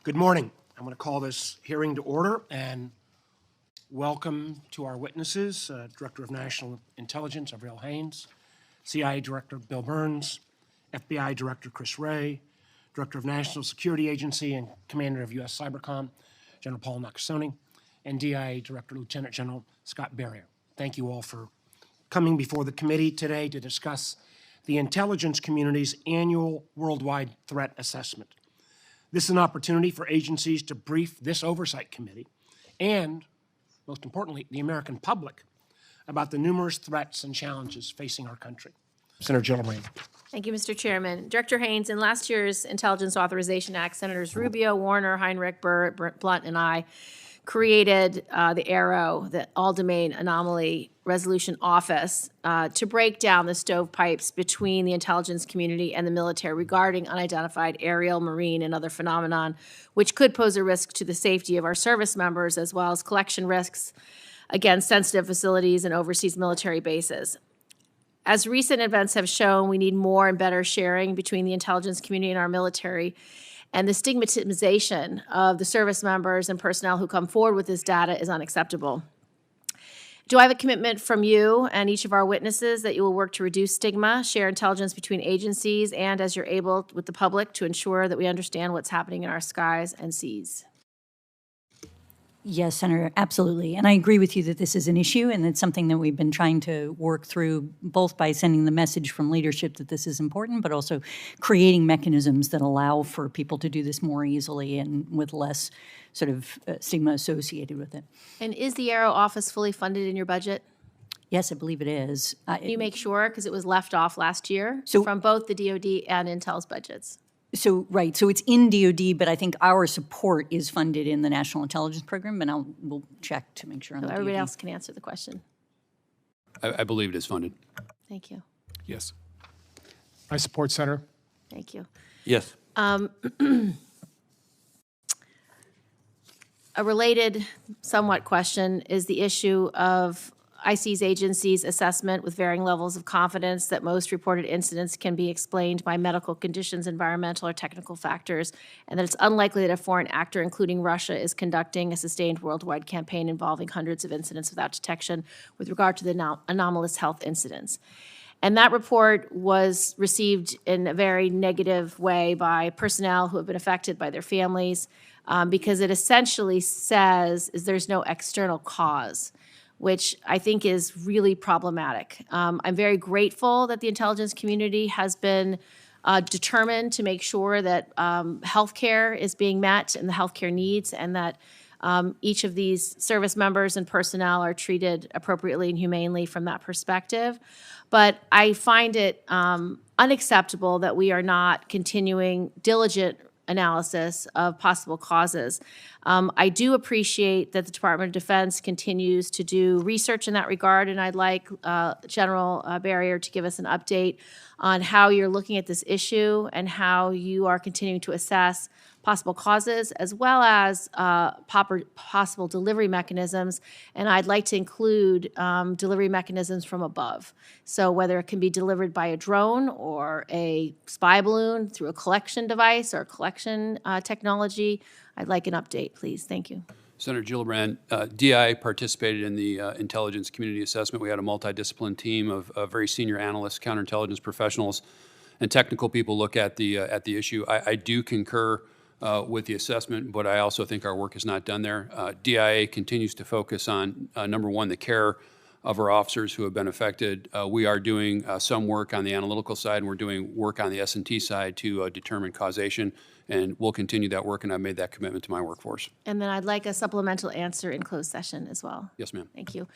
Good morning. I'm going to call this hearing to order and welcome to our witnesses, Director of National Intelligence, Avril Haines, CIA Director Bill Burns, FBI Director Chris Wray, Director of National Security Agency and Commander of U.S. Cybercom, General Paul Nakasone, and DIA Director Lieutenant General Scott Barrier. Thank you all for coming before the committee today to discuss the intelligence community's annual worldwide threat assessment. This is an opportunity for agencies to brief this oversight committee and, most importantly, the American public about the numerous threats and challenges facing our country. Senator Gillibrand. Thank you, Mr. Chairman. Director Haines, in last year's Intelligence Authorization Act, Senators Rubio, Warner, Heinrich, Burr, Blunt, and I created the AARO, the All-Domain Anomaly Resolution Office, to break down the stovepipes between the intelligence community and the military regarding unidentified aerial, marine, and other phenomenon, which could pose a risk to the safety of our service members, as well as collection risks against sensitive facilities and overseas military bases. As recent events have shown, we need more and better sharing between the intelligence community and our military, and the stigmatization of the service members and personnel who come forward with this data is unacceptable. Do I have a commitment from you and each of our witnesses that you will work to reduce stigma, share intelligence between agencies, and as you're able with the public to ensure that we understand what's happening in our skies and seas? Yes, Senator, absolutely. And I agree with you that this is an issue, and it's something that we've been trying to work through, both by sending the message from leadership that this is important, but also creating mechanisms that allow for people to do this more easily and with less sort of stigma associated with it. And is the AARO office fully funded in your budget? Yes, I believe it is. Can you make sure, because it was left off last year from both the DoD and Intel's budgets? Right. So it's in DoD, but I think our support is funded in the National Intelligence Program, and we'll check to make sure on the Everybody DoD. else can answer the question. I believe it is funded. Thank you. Yes. I support, Senator. Thank you. Yes. A related, somewhat question is the issue of IC's agency's assessment with varying levels of confidence that most reported incidents can be explained by medical conditions, environmental or technical factors, and that it's unlikely that a foreign actor, including Russia, is conducting a sustained worldwide campaign involving hundreds of incidents without detection with regard to the anomalous health incidents. And that report was received in a very negative way by personnel who have been affected by their families, because it essentially says there's no external cause, which I think is really problematic. I'm very grateful that the intelligence community has been determined to make sure that healthcare is being met and the healthcare needs, and that each of these service members and personnel are treated appropriately and humanely from that perspective. But I find it unacceptable that we are not continuing diligent analysis of possible causes. I do appreciate that the Department of Defense continues to do research in that regard, and I'd like General Barrier to give us an update on how you're looking at this issue and how you are continuing to assess possible causes, as well as possible delivery mechanisms. And I'd like to include delivery mechanisms from above. So whether it can be delivered by a drone or a spy balloon through a collection device or collection technology, I'd like an update, please. Thank you. Senator Gillibrand, DI participated in the intelligence community assessment. We had a multidisciplinary team of very senior analysts, counterintelligence professionals, and technical people look at the issue. I do concur with the assessment, but I also think our work is not done there. DIA continues to focus on, number one, the care of our officers who have been affected. We are doing some work on the analytical side, and we're doing work on the S&T side to determine causation, and we'll continue that work, and I've made that commitment to my workforce. And then I'd like a supplemental answer in closed session as well. Yes, ma'am. Thank you.